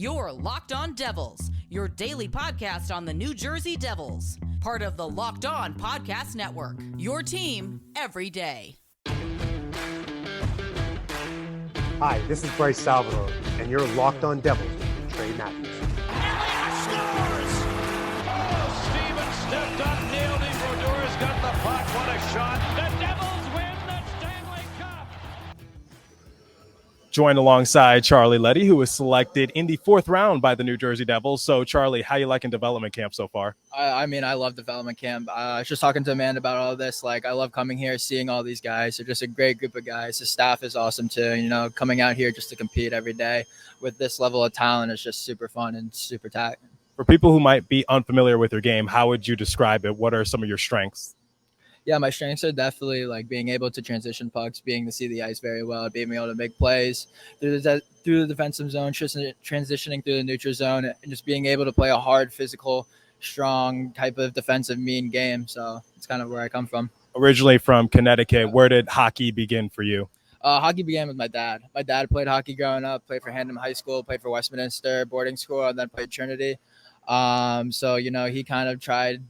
You're Locked On Devils, your daily podcast on the New Jersey Devils. Part of the Locked On Podcast Network, your team every day. Hi, this is Bryce Salvador, and you're Locked On Devils with Trey Matthews. Scores! Oh, Stevens stepped up, nailed him. Brodor's got the puck. What a shot. The Devils win the Stanley Cup. Joined alongside Charlie Leddy, who was selected in the 4th round by the New Jersey Devils. So, Charlie, how you liking development camp so far? I mean, I love development camp. I was just talking to Amanda about all of this. Like, I love coming here, seeing all these guys. They're just a great group of guys. The staff is awesome, too. You know, coming out here just to compete every day with this level of talent is just super fun and super tight. For people who might be unfamiliar with your game, how would you describe it? What are some of your strengths? Yeah, my strengths are definitely like being able to transition pucks, being to see the ice very well, being able to make plays through the defensive zone, transitioning through the neutral zone, and just being able to play a hard, physical, strong type of defensive, mean game. So it's kind of where I come from. Originally from Connecticut, where did hockey begin for you? Hockey began with my dad. My dad played hockey growing up, played for Handham High School, played for Westminster boarding school, and then played Trinity. So, you know, he kind of tried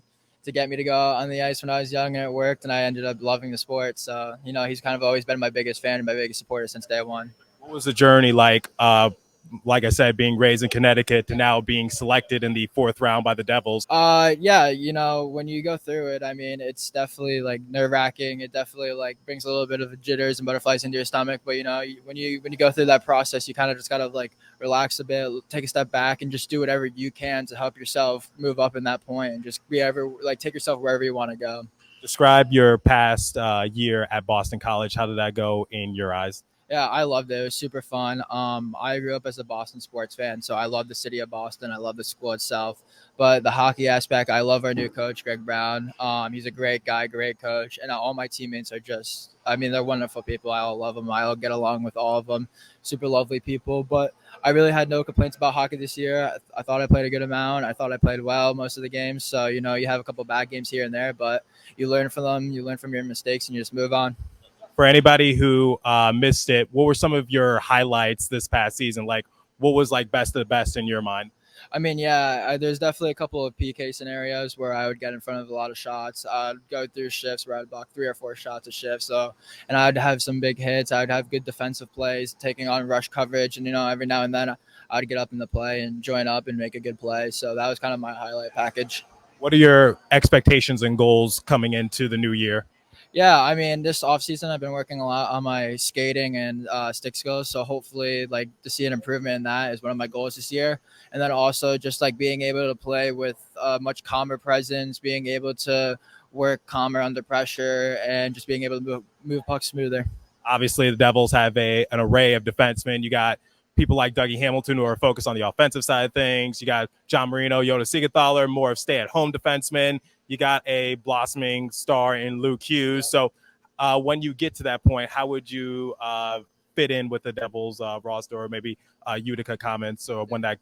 to get me to go on the ice when I was young, and it worked, and I ended up loving the sport. So, you know, he's kind of always been my biggest fan and my biggest supporter since day one. What was the journey like I said, being raised in Connecticut to now being selected in the 4th round by the Devils? Yeah, you know, when you go through it, I mean, it's definitely like nerve-wracking. It definitely like brings a little bit of jitters and butterflies into your stomach. But, you know, when you go through that process, you kind of just got to like relax a bit, take a step back, and just do whatever you can to help yourself move up in that point and just take yourself wherever you want to go. Describe your past year at Boston College. How did that go in your eyes? Yeah, I loved it. It was super fun. I grew up as a Boston sports fan, so I love the city of Boston. I love the school itself. But the hockey aspect, I love our new coach, Greg Brown. He's a great guy, great coach. And all my teammates are just, I mean, they're wonderful people. I all love them. I'll get along with all of them. Super lovely people. But I really had no complaints about hockey this year. I thought I played a good amount. I thought I played well most of the games. So, you know, you have a couple bad games here and there, but you learn from them. You learn from your mistakes, and you just move on. For anybody who missed it, what were some of your highlights this past season? Like, what was like best of the best in your mind? I mean, yeah, there's definitely a couple of PK scenarios where I would get in front of a lot of shots. I'd go through shifts where I'd block 3 or 4 shots a shift. So, and I'd have some big hits. I'd have good defensive plays, taking on rush coverage. And, you know, every now and then I'd get up in the play and join up and make a good play. So that was kind of my highlight package. What are your expectations and goals coming into the new year? Yeah, I mean, this offseason I've been working a lot on my skating and stick skills. So hopefully, like, to see an improvement in that is one of my goals this year. And then also just, like, being able to play with a much calmer presence, being able to work calmer under pressure, and just being able to move pucks smoother. Obviously, the Devils have an array of defensemen. You got people like Dougie Hamilton who are focused on the offensive side of things. You got John Marino, Yoda Siegenthaler, more of stay-at-home defensemen. You got a blossoming star in Luke Hughes. So when you get to that point, how would you fit in with the Devils roster, or maybe Utica comments, or when that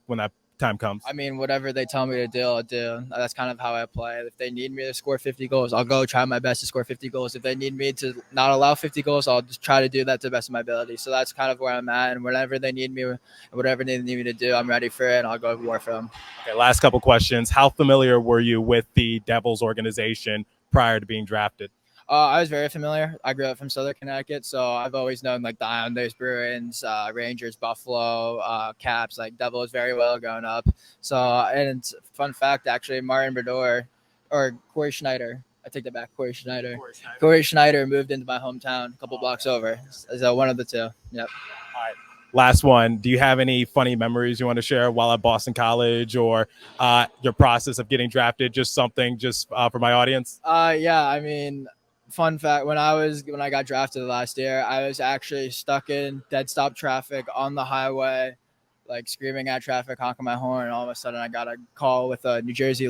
time comes? I mean, whatever they tell me to do, I'll do. That's kind of how I play. If they need me to score 50 goals, I'll go try my best to score 50 goals. If they need me to not allow 50 goals, I'll just try to do that to the best of my ability. So that's kind of where I'm at. And whenever they need me, whatever they need me to do, I'm ready for it, and I'll go to war for them. Okay, last couple questions. How familiar were you with the Devils organization prior to being drafted? I was very familiar. I grew up from Southern Connecticut, so I've always known like the Islanders, Bruins, Rangers, Buffalo, Caps, like Devils very well growing up. So, and fun fact, actually, Martin Brodeur or Corey Schneider. I take that back. Corey Schneider moved into my hometown a couple blocks over. So one of the two. Yep. All right. Last one. Do you have any funny memories you want to share while at Boston College, or your process of getting drafted? Just something for my audience. Yeah. I mean, fun fact, when I got drafted last year, I was actually stuck in dead stop traffic on the highway, like screaming at traffic, honking my horn. And all of a sudden I got a call with a New Jersey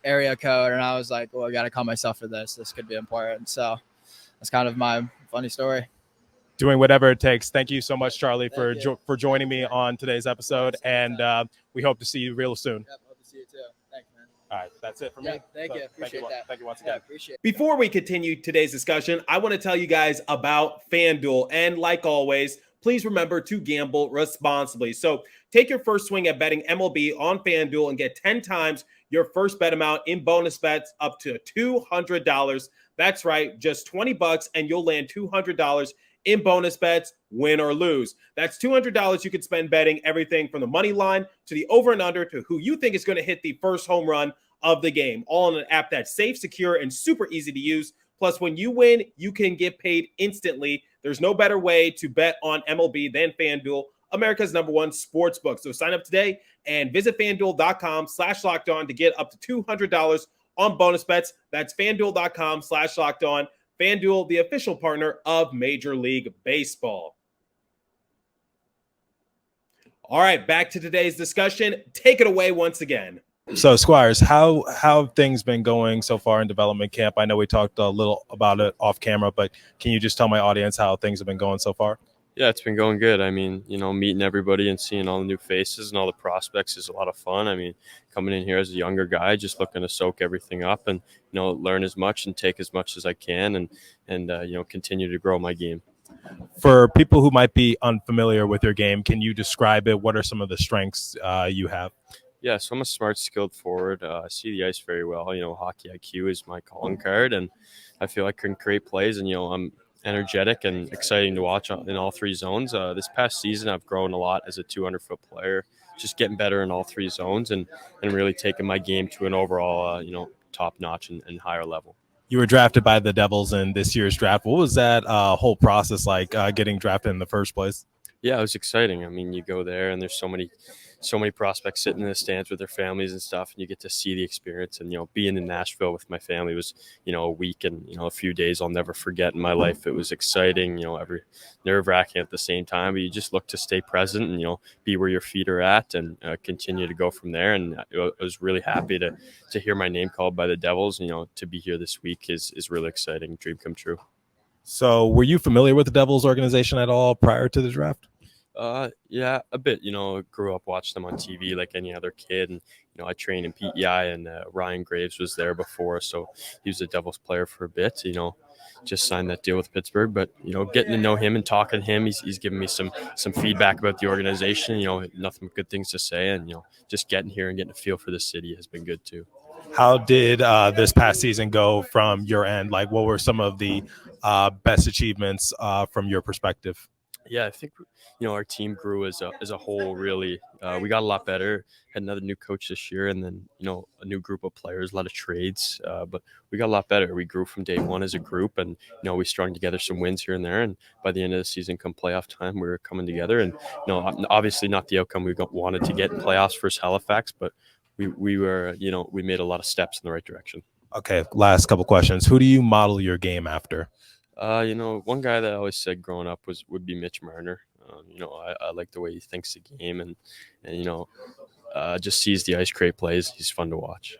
area code. And I was like, well, I got to call myself for this. This could be important. So that's kind of my funny story. Doing whatever it takes. Thank you so much, Charlie, for joining me on today's episode. And we hope to see you real soon. Yep, hope to see you too. Thanks, man. All right, that's it for me. Thank you. Appreciate that. Thank you once again. Appreciate it. Before we continue today's discussion, I want to tell you guys about FanDuel. And like always, please remember to gamble responsibly. So take your first swing at betting MLB on FanDuel and get 10 times your first bet amount in bonus bets up to $200. That's right, just $20 and you'll land $200 in bonus bets, win or lose. That's $200 you could spend betting everything from the money line to the over and under to who you think is going to hit the first home run of the game, all in an app that's safe, secure, and super easy to use. Plus, when you win, you can get paid instantly. There's no better way to bet on MLB than FanDuel, America's #1 sports book. So sign up today and visit FanDuel.com/lockedon to get up to $200 on bonus bets. That's FanDuel.com/lockedon. FanDuel, the official partner of Major League Baseball. All right, back to today's discussion. Take it away once again. So, Squires, how have things been going so far in development camp? I know we talked a little about it off camera, but can you just tell my audience how things have been going so far? Yeah, it's been going good. I mean, meeting everybody and seeing all the new faces and all the prospects is a lot of fun. I mean, coming in here as a younger guy, just looking to soak everything up and, learn as much and take as much as I can and continue to grow my game. For people who might be unfamiliar with your game, can you describe it? What are some of the strengths you have? Yeah, so I'm a smart, skilled forward. I see the ice very well. Hockey IQ is my calling card, and I feel I can create plays, and, I'm energetic and exciting to watch in all three zones. This past season, I've grown a lot as a 200-foot player, just getting better in all three zones and really taking my game to an overall, top-notch and higher level. You were drafted by the Devils in this year's draft. What was that whole process like, getting drafted in the first place? Yeah, it was exciting. I mean, you go there and there's so many prospects sitting in the stands with their families and stuff, and you get to see the experience. And, being in Nashville with my family was, a week and, a few days I'll never forget in my life. It was exciting, every nerve-wracking at the same time, but you just look to stay present and, be where your feet are at and continue to go from there. And I was really happy to hear my name called by the Devils. To be here this week is really exciting. Dream come true. So were you familiar with the Devils organization at all prior to the draft? Yeah, a bit. Grew up watching them on TV like any other kid, and I trained in PEI, and Ryan Graves was there before, so he was a Devils player for a bit. Just signed that deal with Pittsburgh, but getting to know him and talking to him, he's given me some feedback about the organization. Nothing but good things to say, and just getting here and getting a feel for the city has been good too. How did this past season go from your end? Like, what were some of the best achievements from your perspective? Yeah, I think our team grew as a whole. Really, we got a lot better. Had another new coach this year, and then a new group of players, a lot of trades. But we got a lot better. We grew from day one as a group, and we strung together some wins here and there. And by the end of the season, come playoff time, we were coming together. And obviously not the outcome we wanted to get in playoffs versus Halifax, but we were we made a lot of steps in the right direction. Okay, last couple questions. Who do you model your game after? One guy that I always said growing up would be Mitch Marner. I like the way he thinks the game and just sees the ice, create plays. He's fun to watch.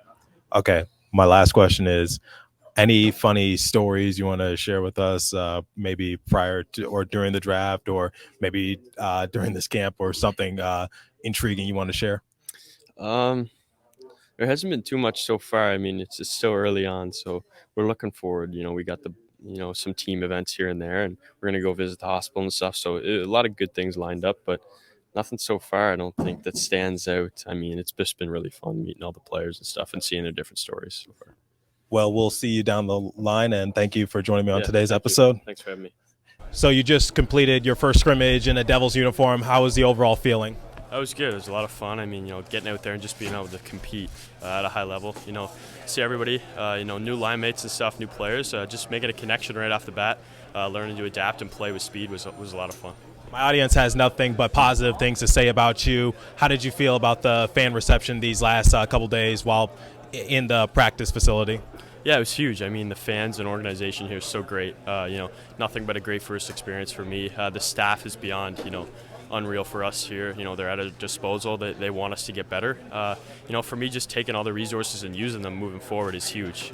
Okay, my last question is, any funny stories you want to share with us, maybe prior to or during the draft, or maybe during this camp, or something intriguing you want to share? There hasn't been too much so far. I mean, it's still early on, so we're looking forward. We got the some team events here and there, and we're going to go visit the hospital and stuff. So a lot of good things lined up, but nothing so far I don't think that stands out. I mean, it's just been really fun meeting all the players and stuff and seeing their different stories so far. Well, we'll see you down the line, and thank you for joining me on today's episode. Thanks for having me. So you just completed your first scrimmage in a Devils uniform. How was the overall feeling? That was good. It was a lot of fun. I mean, getting out there and just being able to compete at a high level, see everybody, new line mates and stuff, new players, just making a connection right off the bat, learning to adapt and play with speed was a lot of fun. My audience has nothing but positive things to say about you. How did you feel about the fan reception these last couple days while in the practice facility? Yeah, it was huge. I mean, the fans and organization here is so great. Nothing but a great first experience for me. The staff is beyond, unreal for us here. They're at our disposal. They want us to get better. For me, just taking all the resources and using them moving forward is huge.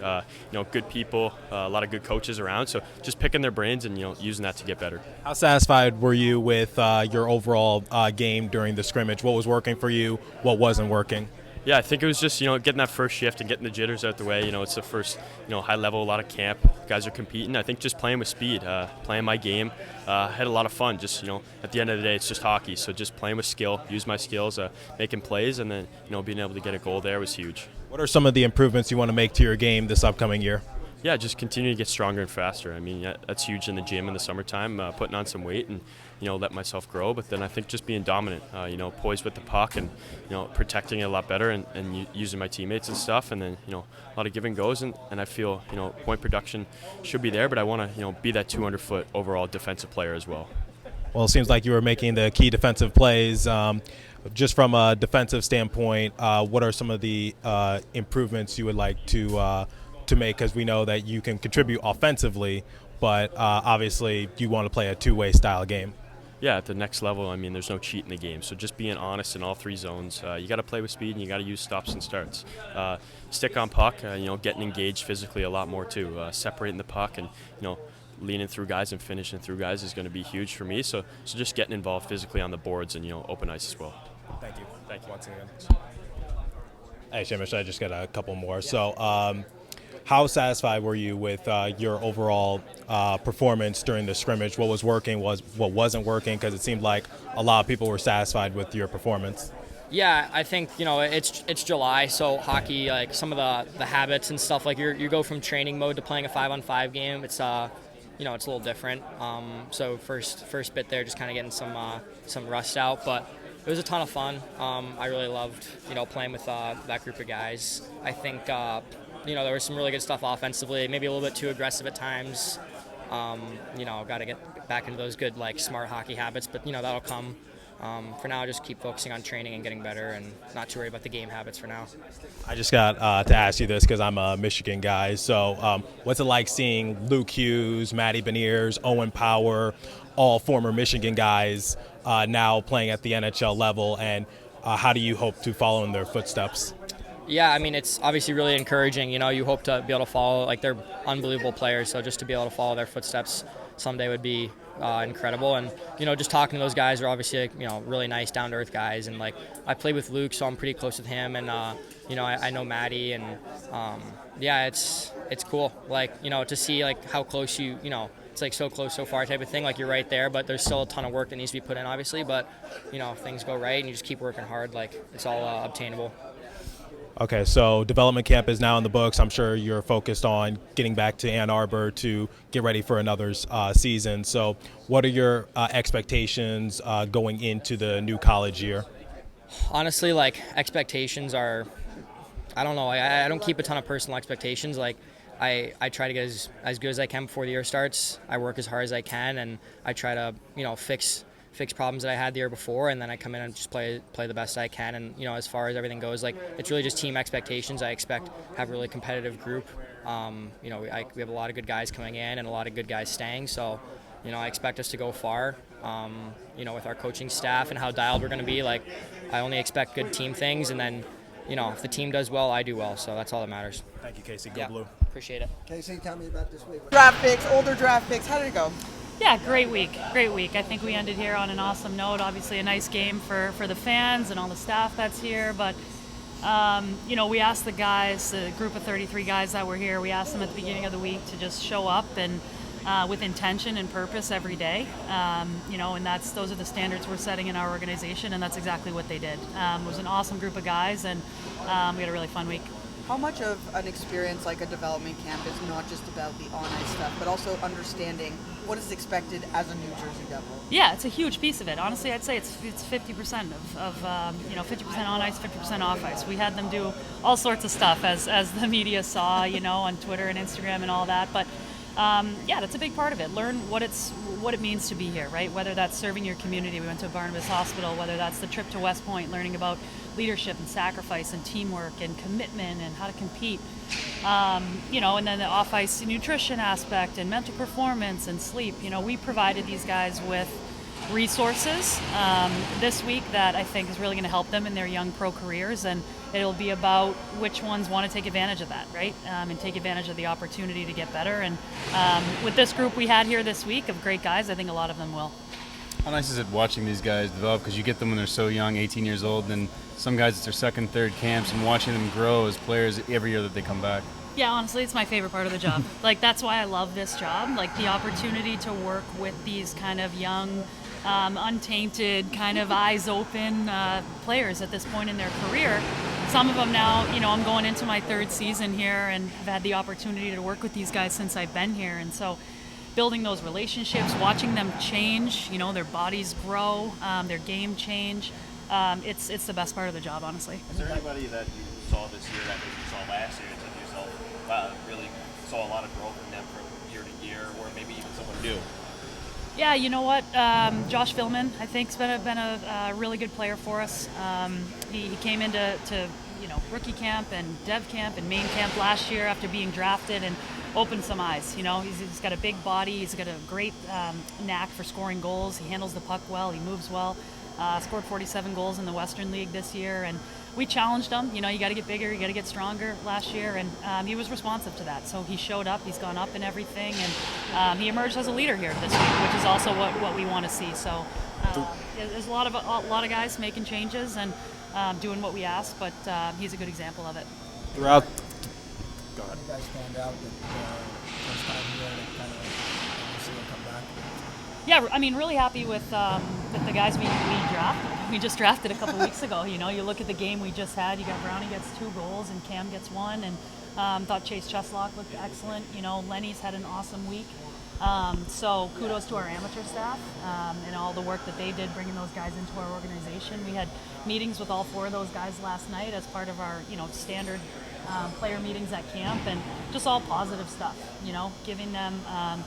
Good people, a lot of good coaches around. So just picking their brains and, using that to get better. How satisfied were you with your overall game during the scrimmage? What was working for you? What wasn't working? Yeah, I think it was just, getting that first shift and getting the jitters out the way. It's the first, high level, a lot of camp. Guys are competing. I think just playing with speed, playing my game. Had a lot of fun. Just, at the end of the day, it's just hockey. So just playing with skill, use my skills, making plays, and then, being able to get a goal there was huge. What are some of the improvements you want to make to your game this upcoming year? Yeah, just continue to get stronger and faster. I mean, that's huge in the gym in the summertime, putting on some weight and, let myself grow. But then I think just being dominant, poised with the puck and, protecting it a lot better and using my teammates and stuff. And then, a lot of give and goes. And I feel, point production should be there, but I want to, be that 200-foot overall defensive player as well. Well, it seems like you were making the key defensive plays. Just from a defensive standpoint, what are some of the improvements you would like to make, because we know that you can contribute offensively, but obviously you want to play a two-way style game. Yeah, at the next level, I mean, there's no cheat in the game. So just being honest in all three zones. You got to play with speed and you got to use stops and starts. Stick on puck, getting engaged physically a lot more too. Separating the puck and, leaning through guys and finishing through guys is going to be huge for me. So just getting involved physically on the boards and, open ice as well. Thank you. Thank you once again. Hey, Seamus, I just got a couple more. Yeah. So, how satisfied were you with your overall performance during the scrimmage? What was working, what wasn't working? Because it seemed like a lot of people were satisfied with your performance. Yeah, I think, it's July, so hockey, like some of the habits and stuff, like you go from training mode to playing a 5-on-5 game. It's it's a little different. So first bit there, just kind of getting some rust out, but it was a ton of fun. I really loved, playing with that group of guys. I think there was some really good stuff offensively, maybe a little bit too aggressive at times. Got to get back into those good, smart hockey habits, but, that'll come. For now, just keep focusing on training and getting better and not too worried about the game habits for now. I just got to ask you this because I'm a Michigan guy. So what's it like seeing Luke Hughes, Matty Beniers, Owen Power, all former Michigan guys now playing at the NHL level, and how do you hope to follow in their footsteps? Yeah, I mean, it's obviously really encouraging. You hope to be able to follow, they're unbelievable players, so just to be able to follow their footsteps someday would be incredible. And, just talking to those guys are obviously, really nice, down-to-earth guys. And, I played with Luke, so I'm pretty close with him. And, I know Matty. And, yeah, it's cool. To see, how close it's, so close, so far type of thing. You're right there, but there's still a ton of work that needs to be put in, obviously. But, if things go right and you just keep working hard, it's all obtainable. Okay, so development camp is now in the books. I'm sure you're focused on getting back to Ann Arbor to get ready for another season. So what are your expectations going into the new college year? Honestly, expectations are, I don't know. I don't keep a ton of personal expectations. I try to get as good as I can before the year starts. I work as hard as I can, and I try to, fix problems that I had the year before, and then I come in and just play the best I can. And as far as everything goes, it's really just team expectations. I expect to have a really competitive group. We have a lot of good guys coming in and a lot of good guys staying, so I expect us to go far. With our coaching staff and how dialed we're going to be, I only expect good team things, and then if the team does well, I do well, so that's all that matters. Thank you, Casey. Go Blue. Appreciate it. Casey, tell me about this week. Draft picks, older draft picks, how did it go? Yeah, great week. I think we ended here on an awesome note. Obviously a nice game for the fans and all the staff that's here. But, we asked the guys, the group of 33 guys that were here, we asked them at the beginning of the week to just show up and with intention and purpose every day. And those are the standards we're setting in our organization, and that's exactly what they did. It was an awesome group of guys, and we had a really fun week. How much of an experience like a development camp is not just about the on-ice stuff, but also understanding what is expected as a New Jersey Devil? Yeah, it's a huge piece of it. Honestly, I'd say it's 50% of 50% on-ice, 50% off-ice. We had them do all sorts of stuff as the media saw, on Twitter and Instagram and all that. But that's a big part of it. Learn what it means to be here, right? Whether that's serving your community. We went to Barnabas Hospital. Whether that's the trip to West Point, learning about leadership and sacrifice and teamwork and commitment and how to compete. And then the off-ice nutrition aspect and mental performance and sleep. We provided these guys with resources this week that I think is really going to help them in their young pro careers, and it'll be about which ones want to take advantage of that, right? And take advantage of the opportunity to get better. And with this group we had here this week of great guys, I think a lot of them will. How nice is it watching these guys develop, because you get them when they're so young, 18 years old, and some guys it's their second, third camps, and watching them grow as players every year that they come back. Yeah, honestly, it's my favorite part of the job. Like, that's why I love this job. Like, the opportunity to work with these kind of young, untainted, kind of eyes open players at this point in their career. Some of them now, I'm going into my third season here and have had the opportunity to work with these guys since I've been here. And so building those relationships, watching them change, their bodies grow, their game change. It's the best part of the job, honestly. Is there anybody that you saw this year that maybe you saw last year and said to yourself, wow, really saw a lot of growth in them from year to year, or maybe even someone new? Yeah, you know what? Josh Philman, I think, has been a really good player for us. He came into rookie camp and dev camp and main camp last year after being drafted and opened some eyes. He's got a big body. He's got a great knack for scoring goals. He handles the puck well. He moves well. Scored 47 goals in the Western League this year, and we challenged him. You got to get bigger, you got to get stronger last year, and he was responsive to that. So he showed up, he's gone up in everything, and he emerged as a leader here this week, which is also what we want to see. So there's a lot of guys making changes and doing what we ask, but he's a good example of it. Throughout. Go ahead. You guys stand out first time here and kind of see them come back? Yeah, I mean, really happy with the guys we drafted. We just drafted a couple weeks ago. You look at the game we just had. You got Brownie gets 2 goals and Cam gets 1, and thought Chase Cheslock looked excellent. Lenny's had an awesome week. So kudos to our amateur staff and all the work that they did bringing those guys into our organization. We had meetings with all 4 of those guys last night as part of our standard player meetings at camp, and just all positive stuff, giving them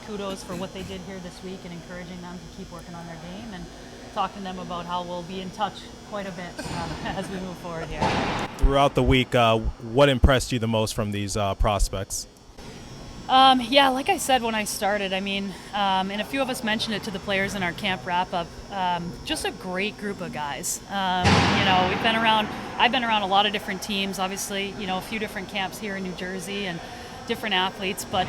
kudos for what they did here this week and encouraging them to keep working on their game and talking to them about how we'll be in touch quite a bit as we move forward here. Throughout the week, what impressed you the most from these prospects? Yeah, like I said when I started, I mean, and a few of us mentioned it to the players in our camp wrap-up, just a great group of guys. I've been around a lot of different teams, obviously, a few different camps here in New Jersey and different athletes, but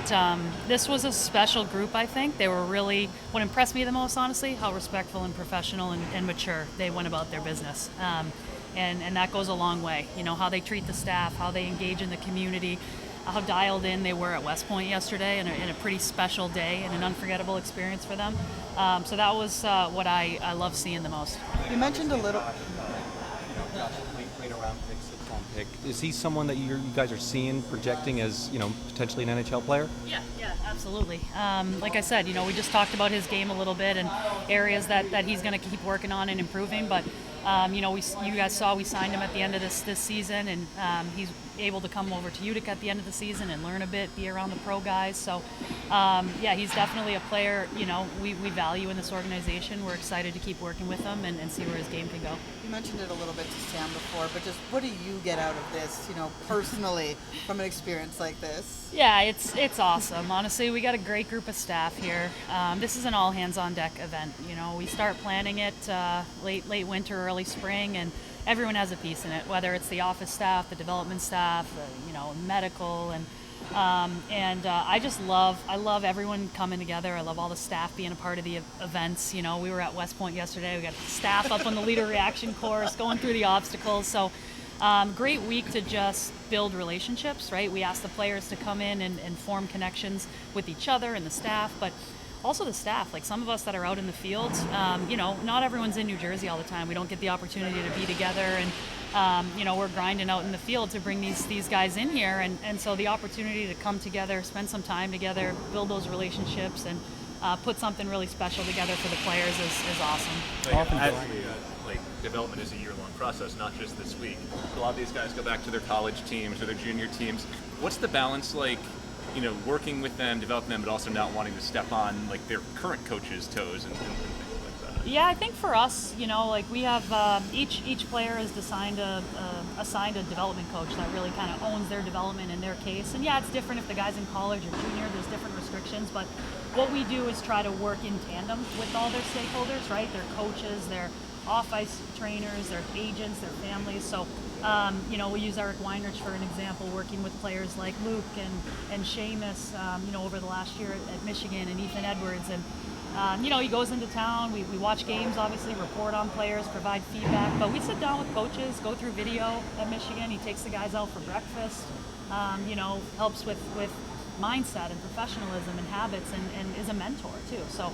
this was a special group, I think. They were really, what impressed me the most, honestly, how respectful and professional and mature they went about their business. And that goes a long way, how they treat the staff, how they engage in the community, how dialed in they were at West Point yesterday, and in a pretty special day and an unforgettable experience for them. So that was what I love seeing the most. You mentioned a little. Late round pick, 6th round pick. Is he someone that you guys are seeing projecting as potentially an NHL player? Yeah, absolutely. Like I said, we just talked about his game a little bit and areas that he's going to keep working on and improving. But you guys saw we signed him at the end of this season, and he's able to come over to Utica at the end of the season and learn a bit, be around the pro guys. So, he's definitely a player, we value in this organization. We're excited to keep working with him and see where his game can go. You mentioned it a little bit to Sam before, but just what do you get out of this, personally, from an experience like this? Yeah, it's awesome. Honestly, we got a great group of staff here. This is an all hands on deck event. We start planning it late winter, early spring, and everyone has a piece in it, whether it's the office staff, the development staff, medical, and I just love everyone coming together. I love all the staff being a part of the events. We were at West Point yesterday. We got staff up on the leader reaction course, going through the obstacles. So great week to just build relationships, right? We asked the players to come in and form connections with each other and the staff, but also the staff, like some of us that are out in the field, not everyone's in New Jersey all the time. We don't get the opportunity to be together, and we're grinding out in the field to bring these guys in here, and so the opportunity to come together, spend some time together, build those relationships, and put something really special together for the players is awesome. Development is a year-long process, not just this week. A lot of these guys go back to their college teams or their junior teams. What's the balance like? Working with them, developing them, but also not wanting to step on their current coach's toes and things like that. Yeah, I think for us, we have each player is assigned a development coach that really kind of owns their development in their case. And yeah, it's different if the guy's in college or junior. There's different restrictions, but what we do is try to work in tandem with all their stakeholders, right? Their coaches, their off-ice trainers, their agents, their families. So, we use Eric Weinrich for an example, working with players like Luke and Seamus, over the last year at Michigan, and Ethan Edwards. And he goes into town. We watch games, obviously, report on players, provide feedback. But we sit down with coaches, go through video at Michigan. He takes the guys out for breakfast. Helps with mindset and professionalism and habits, and is a mentor too. So,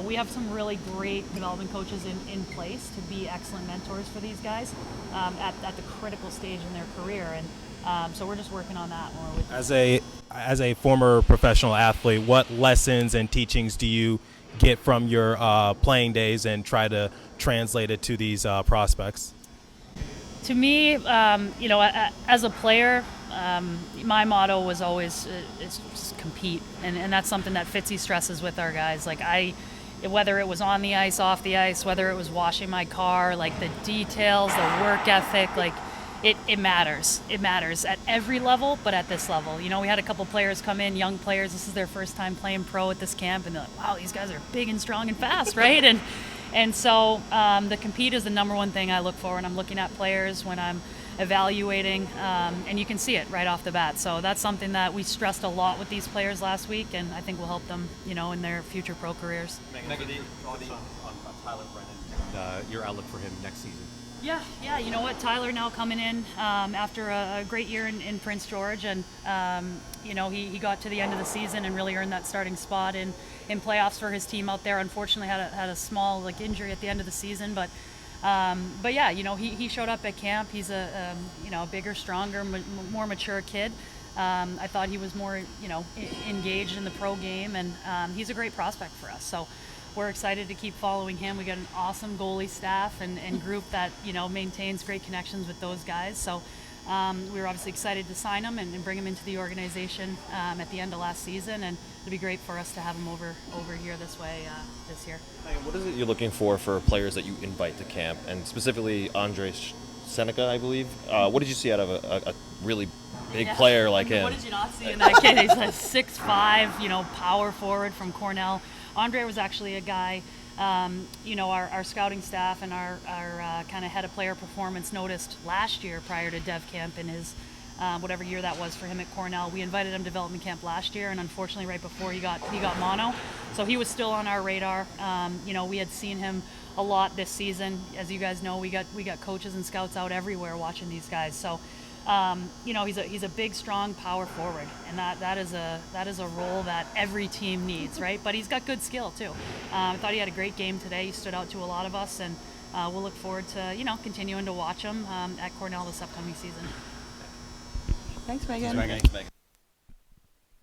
we have some really great development coaches in place to be excellent mentors for these guys at the critical stage in their career. And so we're just working on that more. As a former professional athlete, what lessons and teachings do you get from your playing days and try to translate it to these prospects? To me, as a player, my motto was always is just compete, and that's something that Fitzy stresses with our guys. Like whether it was on the ice, off the ice, whether it was washing my car, like the details, the work ethic, like it matters. It matters at every level, but at this level. We had a couple players come in, young players. This is their first time playing pro at this camp, and they're like, wow, these guys are big and strong and fast, right? And so the compete is the number one thing I look for when I'm looking at players, when I'm evaluating, and you can see it right off the bat. So that's something that we stressed a lot with these players last week, and I think will help them, in their future pro careers. Meghan, on Tyler Brennan, your outlook for him next season. Yeah. You know what? Tyler now coming in after a great year in Prince George, and he got to the end of the season and really earned that starting spot in playoffs for his team out there. Unfortunately, had a small injury at the end of the season, but yeah, he showed up at camp. He's a bigger, stronger, more mature kid. I thought he was more engaged in the pro game, and he's a great prospect for us. So we're excited to keep following him. We got an awesome goalie staff and group that maintains great connections with those guys. So we were obviously excited to sign him and bring him into the organization at the end of last season, and it'll be great for us to have him over here this way this year. What is it you're looking for players that you invite to camp, and specifically Andre Seneca, I believe? What did you see out of a really big player like him? What did you not see in that kid? He's a 6'5", power forward from Cornell. Andre was actually a guy, our scouting staff and our kind of head of player performance noticed last year prior to Dev Camp in his whatever year that was for him at Cornell. We invited him to development camp last year, and unfortunately right before he got mono. So he was still on our radar. We had seen him a lot this season. As you guys know, we got coaches and scouts out everywhere watching these guys. So he's a big, strong power forward, and that is a role that every team needs, right? But he's got good skill too. I thought he had a great game today. He stood out to a lot of us, and we'll look forward to continuing to watch him at Cornell this upcoming season. Thanks, Meghan. Thanks, Meghan.